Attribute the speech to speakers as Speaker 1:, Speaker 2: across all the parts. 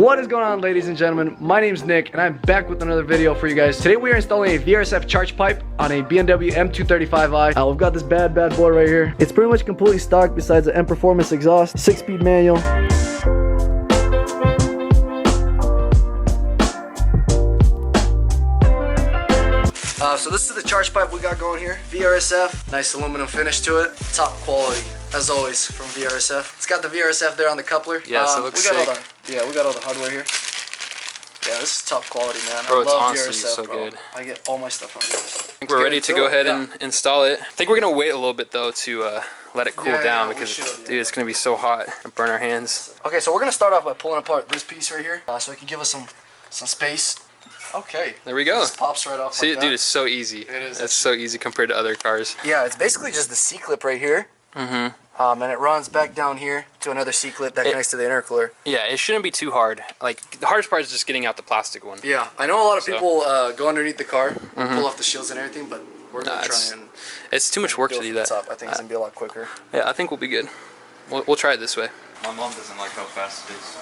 Speaker 1: What is going on, ladies and gentlemen? My name's Nick and I'm back with another video for you guys. Today we are installing a VRSF charge pipe on a BMW M235i. We've got this bad boy right here. It's pretty much completely stock besides the M Performance exhaust, 6-speed manual. So this is the charge pipe we got going here. VRSF, nice aluminum finish to it. Top quality, as always, from VRSF. It's got the VRSF there on the coupler.
Speaker 2: Yes, it looks sick.
Speaker 1: We got all the hardware here. Yeah, this is top quality, man.
Speaker 2: Bro,
Speaker 1: I
Speaker 2: it's
Speaker 1: love
Speaker 2: honestly
Speaker 1: VRSF,
Speaker 2: so
Speaker 1: bro.
Speaker 2: good.
Speaker 1: I get all my stuff from VRSF.
Speaker 2: I think we're ready to go ahead and install it. I think we're gonna wait a little bit though to let it cool down because, dude, it's gonna be so hot and burn our hands.
Speaker 1: Okay, so we're gonna start off by pulling apart this piece right here, so it can give us some space. Okay.
Speaker 2: There we go.
Speaker 1: It just pops right off.
Speaker 2: See,
Speaker 1: like
Speaker 2: dude, it's so easy. It is. It's so easy compared to other cars.
Speaker 1: Yeah, it's basically just the C-clip right here. And it runs back down here to another C-clip that connects to the intercooler. Yeah,
Speaker 2: it shouldn't be too hard. Like, the hardest part is just getting out the plastic one.
Speaker 1: Yeah, I know a lot of people go underneath the car and pull off the shields and everything, but we're gonna try and...
Speaker 2: It's too much work to do that.
Speaker 1: Top. I think it's gonna be a lot quicker.
Speaker 2: Yeah, I think we'll be good. We'll try it this way.
Speaker 3: My mom doesn't like how fast it is.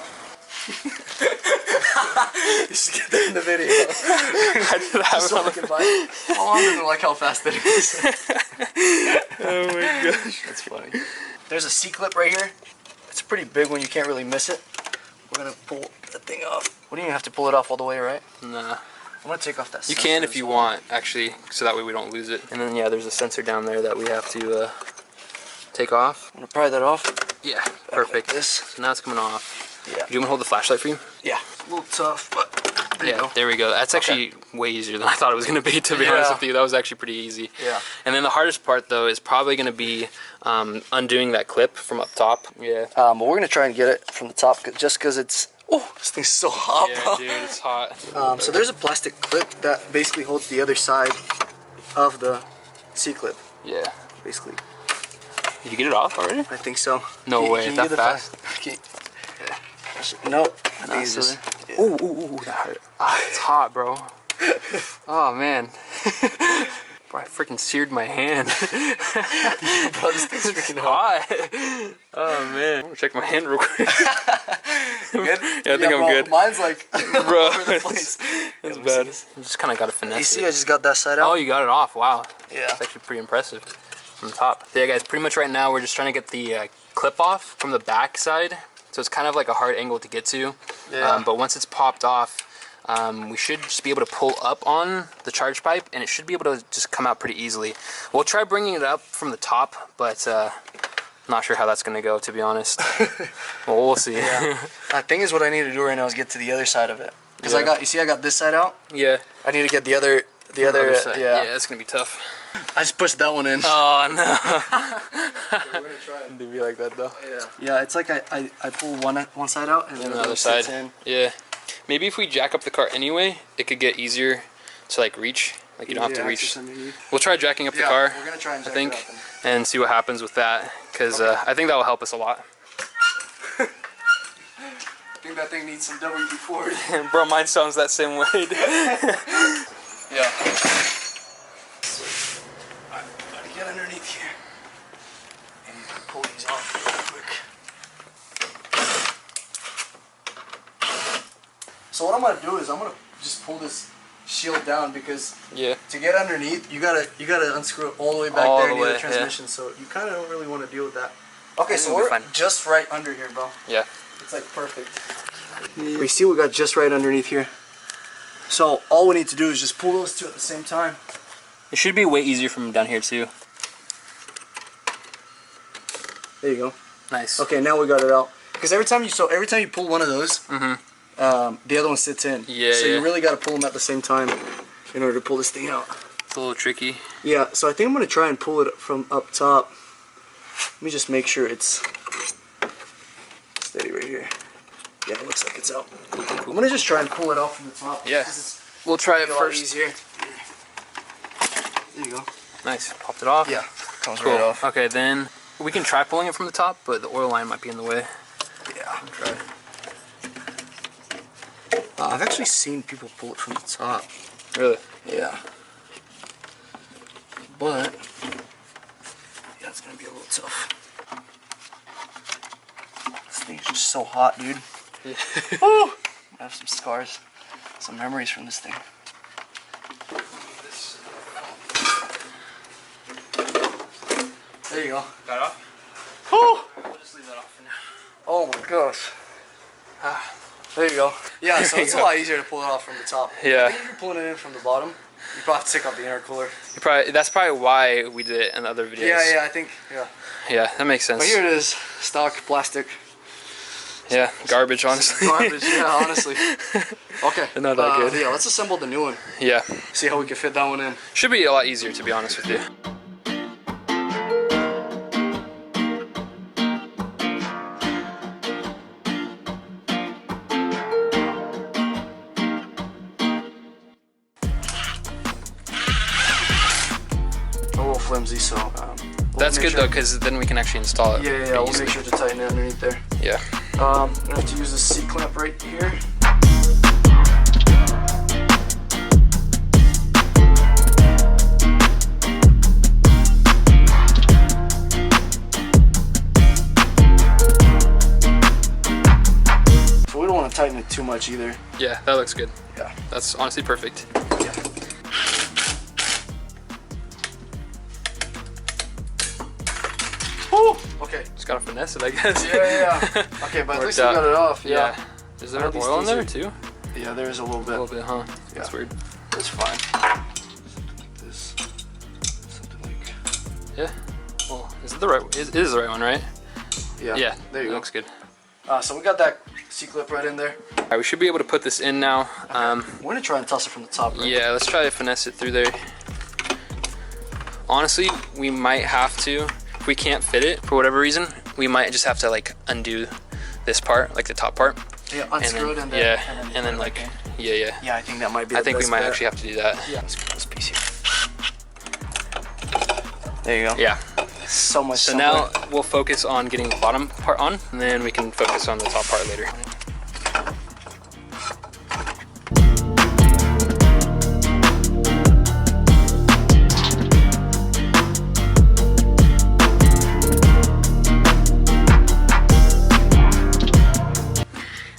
Speaker 1: You should get that in the video.
Speaker 2: I didn't have it on the...
Speaker 1: My mom doesn't like how fast it is.
Speaker 2: Oh my gosh.
Speaker 1: That's funny. There's a C-clip right here. It's a pretty big one. You can't really miss it. We're going to pull that thing off. We don't even have to pull it off all the way, right?
Speaker 2: Nah.
Speaker 1: I'm going to take off that sensor.
Speaker 2: You can if you want, actually, so that way we don't lose it. And then, yeah, there's a sensor down there that we have to take off.
Speaker 1: I'm going to pry that off.
Speaker 2: Yeah, perfect.
Speaker 1: Like this.
Speaker 2: So now it's coming off.
Speaker 1: Yeah.
Speaker 2: Do you want me to hold the flashlight for you?
Speaker 1: Yeah. A little tough, but
Speaker 2: there we go. That's actually way easier than I thought it was going to be, to be honest with you. That was actually pretty easy.
Speaker 1: Yeah.
Speaker 2: And then the hardest part, though, is probably going to be undoing that clip from up top. Yeah.
Speaker 1: But we're going to try and get it from the top just because it's... Oh, this thing's so hot,
Speaker 2: yeah,
Speaker 1: bro.
Speaker 2: dude, it's hot.
Speaker 1: So there's a plastic clip that basically holds the other side of the C-clip.
Speaker 2: Yeah.
Speaker 1: Basically.
Speaker 2: Did you get it off already?
Speaker 1: I think so.
Speaker 2: No way, that fast?
Speaker 1: Nope. I think it's just...
Speaker 2: Ooh, that hurt. Ah, it's hot, bro. Oh, man. Bro, I freaking seared my hand.
Speaker 1: Bro, this thing's freaking hot.
Speaker 2: Oh, man. I'm gonna check my hand real quick.
Speaker 1: Good?
Speaker 2: Yeah, I think I'm good.
Speaker 1: Mine's like
Speaker 2: bro,
Speaker 1: all over the place.
Speaker 2: That's bad. I just kind of got to finesse
Speaker 1: You see, I just got that side out.
Speaker 2: Oh, you got it off. Wow.
Speaker 1: Yeah.
Speaker 2: That's actually pretty impressive from the top. So, yeah, guys, pretty much right now we're just trying to get the clip off from the back side. So it's kind of like a hard angle to get to. Yeah. But once it's popped off, we should just be able to pull up on the charge pipe and it should be able to just come out pretty easily. We'll try bringing it up from the top, but I'm not sure how that's going to go, to be honest. Well, we'll see.
Speaker 1: Yeah. The thing is, what I need to do right now is get to the other side of it. Because I got this side out?
Speaker 2: Yeah.
Speaker 1: I need to get the other side.
Speaker 2: Yeah, it's going to be tough.
Speaker 1: I just pushed that one in.
Speaker 2: Oh, no.
Speaker 1: We're going to try
Speaker 2: It'd be like that, though.
Speaker 1: Yeah, it's like I pull one side out and then
Speaker 2: the other side. In. Yeah. Maybe if we jack up the car anyway, it could get easier to like reach. Like you don't have to reach. We'll try jacking up the car.
Speaker 1: We're gonna try and jack
Speaker 2: it up
Speaker 1: and
Speaker 2: see what happens with that, because I think that will help us a lot.
Speaker 1: I think that thing needs some WD-40.
Speaker 2: Bro, mine sounds that same way.
Speaker 1: Yeah. Alright, gotta get underneath here and pull these off real quick. So what I'm gonna do is I'm gonna just pull this shield down because to get underneath you gotta unscrew it all the way back there near the transmission. So you kind of don't really want to deal with that. Okay, so we're just right under here, bro.
Speaker 2: Yeah.
Speaker 1: It's like perfect. We see we got just right underneath here. So all we need to do is just pull those two at the same time.
Speaker 2: It should be way easier from down here too.
Speaker 1: There you go.
Speaker 2: Nice.
Speaker 1: Okay, now we got it out. Because every time you pull one of those, the other one sits in.
Speaker 2: Yeah.
Speaker 1: So you really got to pull them at the same time in order to pull this thing out.
Speaker 2: It's a little tricky.
Speaker 1: Yeah. So I think I'm gonna try and pull it from up top. Let me just make sure it's steady right here. Yeah, it looks like it's out. Cool. I'm gonna just try and pull it off from the top.
Speaker 2: Yeah. We'll try it first.
Speaker 1: Easier. There you go.
Speaker 2: Nice. Popped it off.
Speaker 1: Yeah. Comes right off.
Speaker 2: Okay, then we can try pulling it from the top, but the oil line might be in the way.
Speaker 1: Yeah. I'll try. I've actually seen people pull it from the top.
Speaker 2: Really?
Speaker 1: Yeah. But yeah, it's gonna be a little tough. This thing's just so hot, dude.
Speaker 2: Yeah.
Speaker 1: Woo! I have some scars, some memories from this thing. There you go.
Speaker 2: Got it off?
Speaker 1: Oh!
Speaker 2: We'll just leave that off for now.
Speaker 1: Oh my gosh. There you go. Yeah, so it's a lot easier to pull it off from the top.
Speaker 2: Yeah.
Speaker 1: I think if you're pulling it in from the bottom, you probably have to take out the intercooler.
Speaker 2: That's probably why we did it in other videos.
Speaker 1: Yeah, I think, yeah.
Speaker 2: Yeah, that makes sense.
Speaker 1: But here it is, stock plastic.
Speaker 2: Yeah, garbage, honestly.
Speaker 1: Garbage, yeah, honestly. Okay.
Speaker 2: They're not that good.
Speaker 1: Yeah, let's assemble the new one.
Speaker 2: Yeah.
Speaker 1: See how we can fit that one in.
Speaker 2: Should be a lot easier, to be honest with you.
Speaker 1: A little flimsy, so
Speaker 2: That's good though, because then we can actually install it.
Speaker 1: Yeah, we'll make sure to tighten it underneath there.
Speaker 2: Yeah.
Speaker 1: I'm gonna have to use this C-clamp right here. So we don't want to tighten it too much either.
Speaker 2: Yeah, that looks good.
Speaker 1: Yeah.
Speaker 2: That's honestly perfect.
Speaker 1: Yeah. Woo! Okay.
Speaker 2: Just gotta finesse it, I guess.
Speaker 1: Yeah. Okay, but at least we got it off. Yeah.
Speaker 2: Is there oil in there too?
Speaker 1: Yeah, there is a little bit.
Speaker 2: A little bit, huh? That's
Speaker 1: Yeah.
Speaker 2: weird.
Speaker 1: It's fine. Something like this. Something like.
Speaker 2: Yeah. Well, is it the right? It is the right one, right?
Speaker 1: Yeah.
Speaker 2: Yeah.
Speaker 1: There you go.
Speaker 2: Looks good.
Speaker 1: So we got that C-clip right in there.
Speaker 2: All right, we should be able to put this in now.
Speaker 1: We're gonna try and toss it from the top, right?
Speaker 2: Yeah, let's try to finesse it through there. Honestly, we might have to. If we can't fit it for whatever reason, we might just have to like undo this part, like the top part.
Speaker 1: Yeah, unscrew it and then.
Speaker 2: Yeah, and then like, yeah.
Speaker 1: Yeah, I think that might be.
Speaker 2: I think we might actually have to do that.
Speaker 1: Yeah. Let's grab this piece here. There you go.
Speaker 2: Yeah.
Speaker 1: So much.
Speaker 2: So now we'll focus on getting the bottom part on, and then we can focus on the top part later.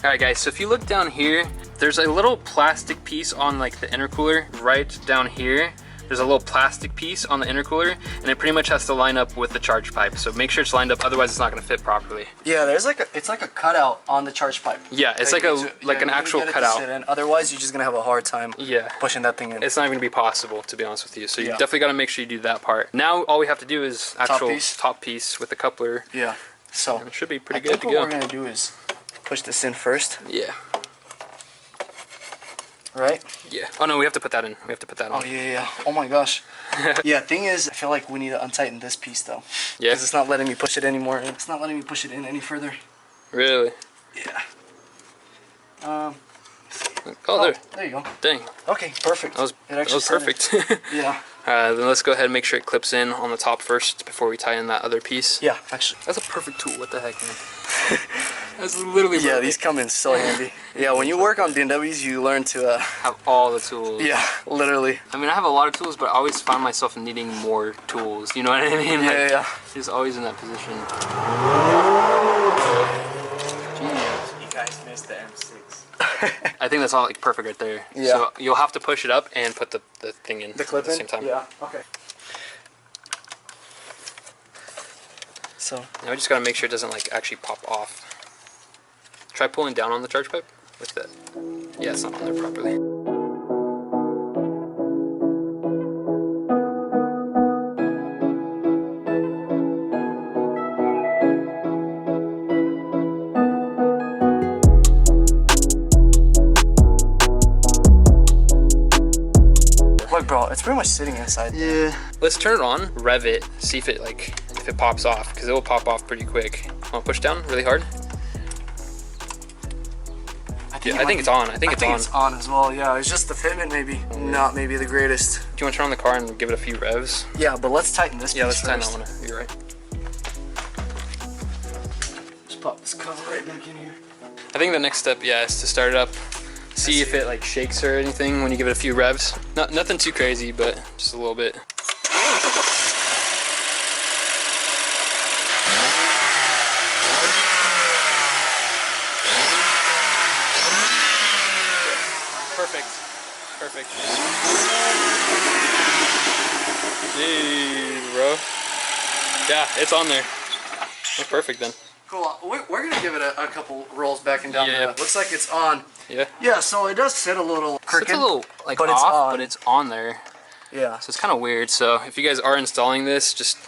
Speaker 2: Alright guys, so if you look down here, there's a little plastic piece on like the intercooler right down here. There's a little plastic piece on the intercooler, and it pretty much has to line up with the charge pipe. So make sure it's lined up, otherwise it's not going to fit properly.
Speaker 1: Yeah, there's like it's like a cutout on the charge pipe.
Speaker 2: Yeah, it's like an actual cutout.
Speaker 1: Otherwise, you're just gonna have a hard time.
Speaker 2: Yeah,
Speaker 1: pushing that thing in.
Speaker 2: It's not even gonna be possible, to be honest with you. So you definitely got to make sure you do that part. Now all we have to do is actual top piece with the coupler.
Speaker 1: Yeah. So
Speaker 2: it should be pretty good to go.
Speaker 1: What we're gonna do is push this in first.
Speaker 2: Yeah.
Speaker 1: Right?
Speaker 2: Yeah. Oh no, we have to put that in. We have to put that on.
Speaker 1: Oh yeah. Oh my gosh. Yeah, thing is, I feel like we need to untighten this piece though.
Speaker 2: Yeah.
Speaker 1: Because it's not letting me push it anymore. It's not letting me push it in any further.
Speaker 2: Really?
Speaker 1: Yeah.
Speaker 2: Oh,
Speaker 1: there you go.
Speaker 2: Dang.
Speaker 1: Okay, perfect.
Speaker 2: That was perfect.
Speaker 1: Yeah.
Speaker 2: Then let's go ahead and make sure it clips in on the top first before we tie in that other piece.
Speaker 1: Yeah, actually.
Speaker 2: That's a perfect tool. What the heck, man? That's literally perfect.
Speaker 1: Yeah, these come in so handy. Yeah, when you work on BMWs, you learn to
Speaker 2: have all the tools.
Speaker 1: Yeah, literally.
Speaker 2: I mean, I have a lot of tools, but I always find myself needing more tools. You know what I mean?
Speaker 1: Yeah,
Speaker 2: like,
Speaker 1: yeah.
Speaker 2: Just always in that position.
Speaker 3: You guys missed the M6.
Speaker 2: I think that's all like perfect right there.
Speaker 1: Yeah.
Speaker 2: So you'll have to push it up and put the thing in
Speaker 1: the clip
Speaker 2: at the same time.
Speaker 1: Yeah. Okay. So
Speaker 2: now we just gotta make sure it doesn't like actually pop off. Try pulling down on the charge pipe with that. Yeah, it's not on there properly.
Speaker 1: look, bro, it's pretty much sitting inside there.
Speaker 2: Yeah. Let's turn it on, rev it, see if it pops off, because it will pop off pretty quick. Wanna push down really hard? I think it's on. I think it's
Speaker 1: on as well. Yeah, it's just the fitment maybe not maybe the greatest.
Speaker 2: Do you want to turn on the car and give it a few revs?
Speaker 1: Yeah, but let's tighten this.
Speaker 2: Yeah, let's tighten
Speaker 1: first.
Speaker 2: that one. You're right.
Speaker 1: Just pop this cover right back in here.
Speaker 2: I think the next step, yeah, is to start it up. See if it like shakes or anything when you give it a few revs. Nothing too crazy, but just a little bit. Perfect. Perfect. Jeez, bro. Yeah, it's on there. That's perfect then.
Speaker 1: Cool. We're gonna give it a couple rolls back and down.
Speaker 2: Yeah.
Speaker 1: Looks like it's on.
Speaker 2: Yeah.
Speaker 1: Yeah. So it does sit a little crooked.
Speaker 2: It's a little like
Speaker 1: but
Speaker 2: off,
Speaker 1: it's on.
Speaker 2: but it's on there.
Speaker 1: Yeah.
Speaker 2: So it's kind of weird. So if you guys are installing this, just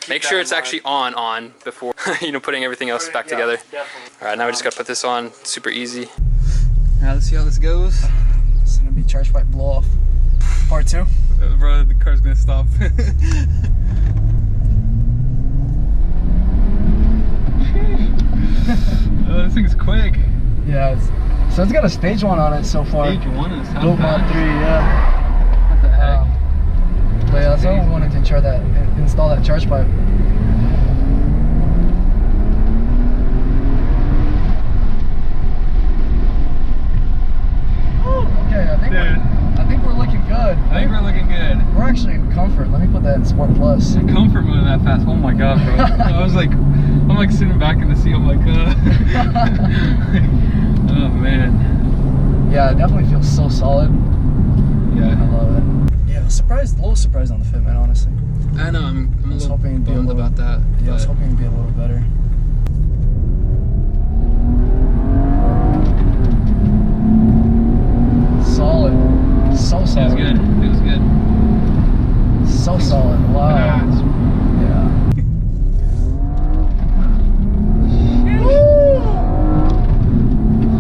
Speaker 2: make sure it's actually on before putting everything else back together.
Speaker 1: Definitely.
Speaker 2: All right, now we just gotta put this on. Super easy. All right, let's see how this goes.
Speaker 1: It's gonna be charge pipe blow off. Part 2.
Speaker 2: Bro, the car's gonna stop. This thing's quick.
Speaker 1: Yeah. So it's got a stage 1 on it so far.
Speaker 2: Stage 1 is how
Speaker 1: Built mod 3. Yeah.
Speaker 2: What the heck?
Speaker 1: But yeah, that's why we wanted to try that. Install that charge pipe. Okay, I think we're looking good.
Speaker 2: I think we're looking good.
Speaker 1: We're actually in comfort. Let me put that in Sport Plus.
Speaker 2: Comfort moving that fast. Oh my god, bro. I'm like sitting back in the seat. I'm like, oh man.
Speaker 1: Yeah, it definitely feels so solid.
Speaker 2: Yeah.
Speaker 1: I love it. Yeah, a little surprised on the fitment, honestly.
Speaker 2: I know. I'm a little
Speaker 1: hoping it'd be
Speaker 2: bummed about that.
Speaker 1: Yeah, I was hoping it'd be a little better. Solid. So solid.
Speaker 2: Feels good. Feels good.
Speaker 1: So solid. Wow. Yeah.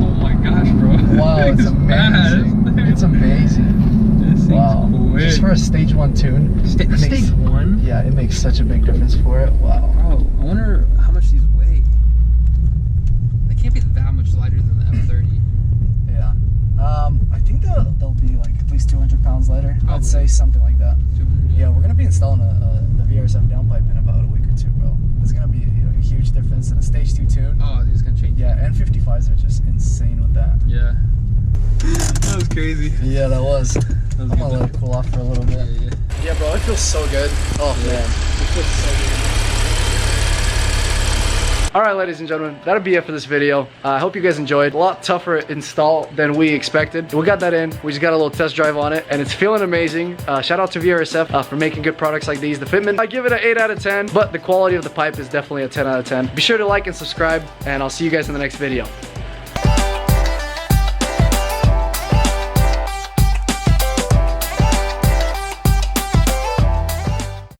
Speaker 2: Oh my gosh, bro.
Speaker 1: Wow, it's amazing. It's amazing.
Speaker 2: This thing's
Speaker 1: wow.
Speaker 2: quick.
Speaker 1: Just for a stage 1 tune.
Speaker 2: Stage 1?
Speaker 1: Yeah, it makes such a big difference for it. Wow.
Speaker 2: Bro, I wonder how much these weigh. They can't be that much lighter than the F30.
Speaker 1: Yeah. I think they'll be like at least 200 pounds lighter.
Speaker 2: Probably.
Speaker 1: I'd say something like that.
Speaker 2: 200,
Speaker 1: Yeah, we're gonna be installing the VRSF downpipe in about a week or 2, bro. It's gonna be a huge difference in a stage 2 tune.
Speaker 2: Oh, these gonna change.
Speaker 1: Yeah, N55s are just insane with that.
Speaker 2: Yeah. That was crazy.
Speaker 1: Yeah, that was. I'm gonna let it cool off for a little bit. Yeah, bro, it feels so good. Oh man, it feels so good. Alright, ladies and gentlemen, that'll be it for this video. I hope you guys enjoyed. A lot tougher install than we expected. We got that in. We just got a little test drive on it, and it's feeling amazing. Shout out to VRSF for making good products like these. The fitment, I give it an 8 out of 10, but the quality of the pipe is definitely a 10 out of 10. Be sure to like and subscribe, and I'll see you guys in the next video.